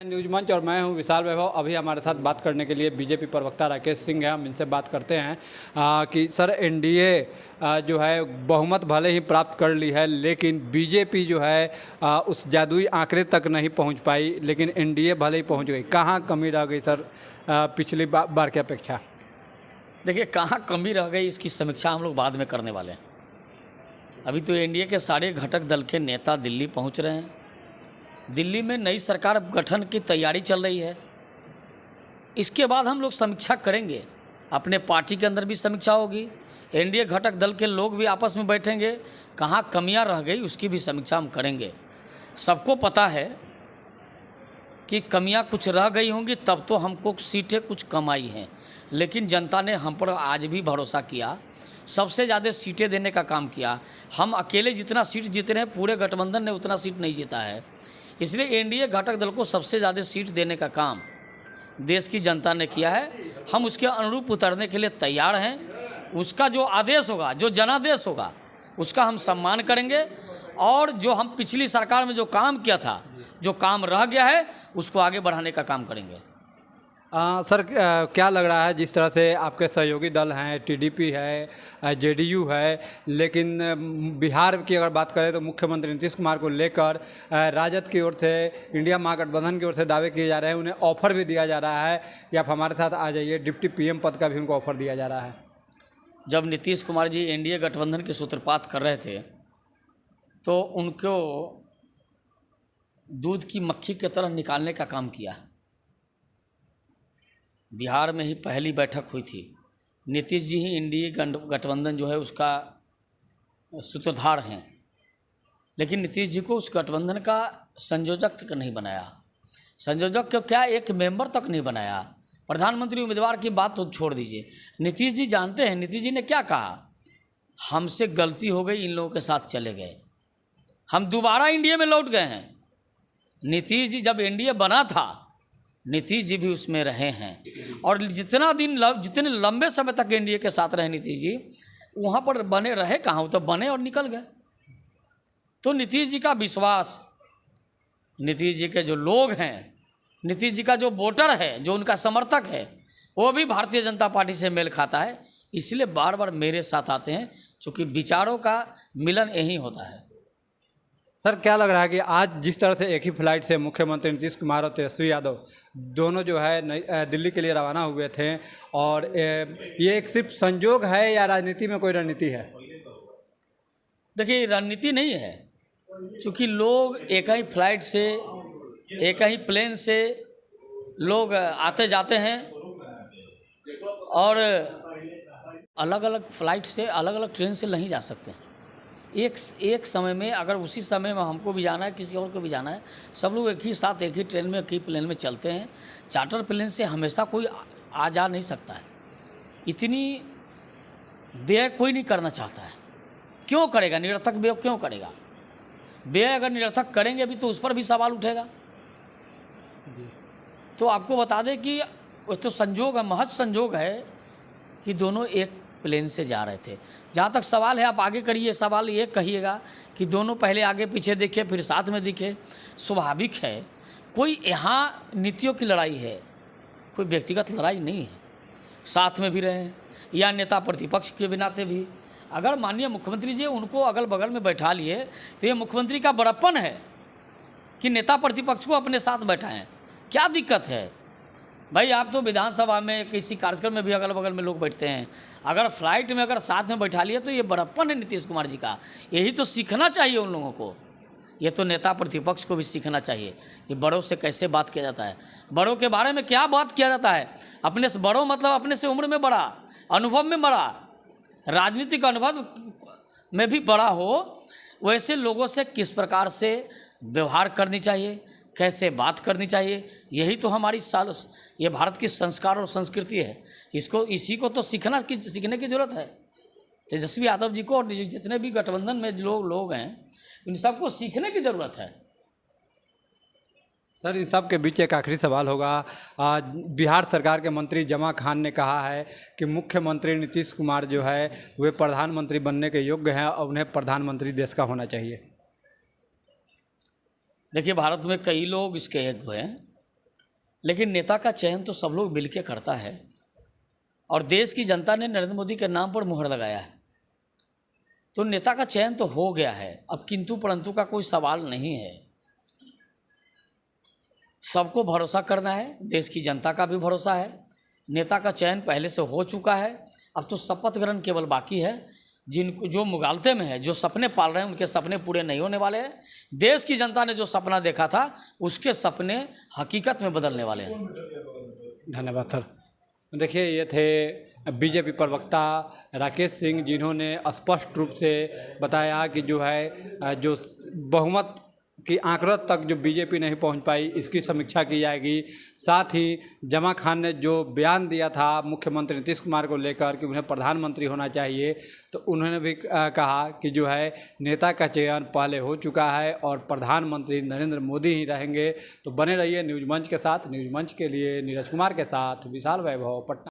News मंच और मैं हूं विशाल वैभव। अभी हमारे साथ बात करने के लिए बीजेपी प्रवक्ता राकेश सिंह हैं। हम इनसे बात करते हैं कि सर एनडीए जो है बहुमत भले ही प्राप्त कर ली है, लेकिन बीजेपी जो है उस जादुई आंकड़े तक नहीं पहुंच पाई, लेकिन एनडीए भले ही पहुंच गई। कहाँ कमी रह गई सर पिछली बार की अपेक्षा? देखिए, कहाँ कमी रह गई इसकी समीक्षा हम लोग बाद में करने वाले हैं। अभी तो एनडीए के सारे घटक दल के नेता दिल्ली पहुंच रहे हैं। दिल्ली में नई सरकार गठन की तैयारी चल रही है। इसके बाद हम लोग समीक्षा करेंगे, अपने पार्टी के अंदर भी समीक्षा होगी, एनडीए घटक दल के लोग भी आपस में बैठेंगे, कहाँ कमियां रह गई उसकी भी समीक्षा हम करेंगे। सबको पता है कि कमियां कुछ रह गई होंगी, तब तो हमको सीटें कुछ कम आई हैं, लेकिन जनता ने हम पर आज भी भरोसा किया, सबसे ज़्यादा सीटें देने का काम किया। हम अकेले जितना सीट जीते रहे, पूरे गठबंधन ने उतना सीट नहीं जीता है। इसलिए एनडीए घटक दल को सबसे ज़्यादा सीट देने का काम देश की जनता ने किया है। हम उसके अनुरूप उतरने के लिए तैयार हैं। उसका जो आदेश होगा, जो जनादेश होगा, उसका हम सम्मान करेंगे। और जो हम पिछली सरकार में जो काम किया था, जो काम रह गया है, उसको आगे बढ़ाने का काम करेंगे। सर क्या लग रहा है, जिस तरह से आपके सहयोगी दल हैं, टीडीपी है, जेडीयू है, लेकिन बिहार की अगर बात करें तो मुख्यमंत्री नीतीश कुमार को लेकर राजद की ओर से, इंडिया महागठबंधन की ओर से दावे किए जा रहे हैं, उन्हें ऑफर भी दिया जा रहा है कि आप हमारे साथ आ जाइए, डिप्टी पीएम पद का भी उनको ऑफर दिया जा रहा है। जब नीतीश कुमार जी एनडीए गठबंधन के सूत्रपात कर रहे थे तो उनको दूध की मक्खी की तरह निकालने का काम किया। बिहार में ही पहली बैठक हुई थी। नीतीश जी ही एनडीए गठबंधन जो है उसका सूत्रधार हैं, लेकिन नीतीश जी को उस गठबंधन का संयोजक तक नहीं बनाया। संयोजक क्यों, क्या एक मेंबर तक नहीं बनाया। प्रधानमंत्री उम्मीदवार की बात तो छोड़ दीजिए। नीतीश जी जानते हैं, नीतीश जी ने क्या कहा, हमसे गलती हो गई, इन लोगों के साथ चले गए, हम दोबारा एनडीए में लौट गए हैं। नीतीश जी जब एनडीए बना था, नीतीश जी भी उसमें रहे हैं, और जितने लंबे समय तक एनडीए के साथ रहे नीतीश जी, वहाँ पर बने रहे कहाँ, वो तो बने और निकल गए। तो नीतीश जी का विश्वास, नीतीश जी के जो लोग हैं, नीतीश जी का जो वोटर है, जो उनका समर्थक है, वो भी भारतीय जनता पार्टी से मेल खाता है। इसलिए बार बार मेरे साथ आते हैं, क्योंकि विचारों का मिलन यही होता है। सर क्या लग रहा है कि आज जिस तरह से एक ही फ्लाइट से मुख्यमंत्री नीतीश कुमार और तेजस्वी यादव दोनों जो है दिल्ली के लिए रवाना हुए थे, और ये एक सिर्फ संजोग है या राजनीति में कोई रणनीति है? देखिए, रणनीति नहीं है, क्योंकि लोग एक ही फ्लाइट से, एक ही प्लेन से लोग आते जाते हैं, और अलग अलग फ्लाइट से, अलग अलग ट्रेन से नहीं जा सकते। एक समय में, अगर उसी समय में हमको भी जाना है, किसी और को भी जाना है, सब लोग एक ही साथ, एक ही ट्रेन में, एक ही प्लेन में चलते हैं। चार्टर प्लेन से हमेशा कोई आ जा नहीं सकता है। इतनी व्यय कोई नहीं करना चाहता है। क्यों करेगा? निरर्थक व्यय क्यों करेगा? व्यय अगर निरर्थक करेंगे भी तो उस पर भी सवाल उठेगा। तो आपको बता दें कि तो संजोग है, महज संजोग है कि दोनों एक प्लेन से जा रहे थे। जहाँ तक सवाल है, आप आगे करिए, सवाल ये कहिएगा कि दोनों पहले आगे पीछे दिखे, फिर साथ में दिखे। स्वाभाविक है, कोई यहाँ नीतियों की लड़ाई है, कोई व्यक्तिगत लड़ाई नहीं है। साथ में भी रहे, या नेता प्रतिपक्ष के भी नाते भी, अगर माननीय मुख्यमंत्री जी उनको अगल बगल में बैठा लिए, तो ये मुख्यमंत्री का बड़प्पन है कि नेता प्रतिपक्ष को अपने साथ बैठाएं। क्या दिक्कत है भाई? आप तो विधानसभा में किसी कार्यक्रम में भी अगल बगल में लोग बैठते हैं, अगर फ्लाइट में अगर साथ में बैठा लिए, तो ये बड़प्पन है नीतीश कुमार जी का। यही तो सीखना चाहिए उन लोगों को। ये तो नेता प्रतिपक्ष को भी सीखना चाहिए कि बड़ों से कैसे बात किया जाता है, बड़ों के बारे में क्या बात किया जाता है। अपने से बड़ों मतलब अपने से उम्र में बड़ा, अनुभव में बड़ा, राजनीतिक अनुभव में भी बड़ा हो, वैसे लोगों से किस प्रकार से व्यवहार करनी चाहिए, कैसे बात करनी चाहिए, यही तो हमारी ये भारत की संस्कार और संस्कृति है। इसी को तो सीखने की ज़रूरत है। तेजस्वी यादव जी को और जितने भी गठबंधन में लोग हैं, इन सबको सीखने की ज़रूरत है। सर इन सब के बीच एक आखिरी सवाल होगा। बिहार सरकार के मंत्री जमा खान ने कहा है कि मुख्यमंत्री नीतीश कुमार जो है वे प्रधानमंत्री बनने के योग्य हैं और उन्हें प्रधानमंत्री देश का होना चाहिए। देखिए, भारत में कई लोग इसके योग्य हैं, लेकिन नेता का चयन तो सब लोग मिलके करता है और देश की जनता ने नरेंद्र मोदी के नाम पर मुहर लगाया है, तो नेता का चयन तो हो गया है। अब किंतु परंतु का कोई सवाल नहीं है। सबको भरोसा करना है, देश की जनता का भी भरोसा है। नेता का चयन पहले से हो चुका है, अब तो शपथ ग्रहण केवल बाकी है। जिनको जो मुगालते में है, जो सपने पाल रहे हैं, उनके सपने पूरे नहीं होने वाले हैं। देश की जनता ने जो सपना देखा था, उसके सपने हकीकत में बदलने वाले हैं। धन्यवाद सर। देखिए, ये थे बीजेपी प्रवक्ता राकेश सिंह, जिन्होंने स्पष्ट रूप से बताया कि जो है जो बहुमत की आंकड़ों तक जो बीजेपी नहीं पहुंच पाई, इसकी समीक्षा की जाएगी। साथ ही जमा खान ने जो बयान दिया था मुख्यमंत्री नीतीश कुमार को लेकर कि उन्हें प्रधानमंत्री होना चाहिए, तो उन्होंने भी कहा कि जो है नेता का चयन पहले हो चुका है और प्रधानमंत्री नरेंद्र मोदी ही रहेंगे। तो बने रहिए न्यूज़ मंच के साथ। न्यूज़ मंच के लिए नीरज कुमार के साथ विशाल वैभव, पटना।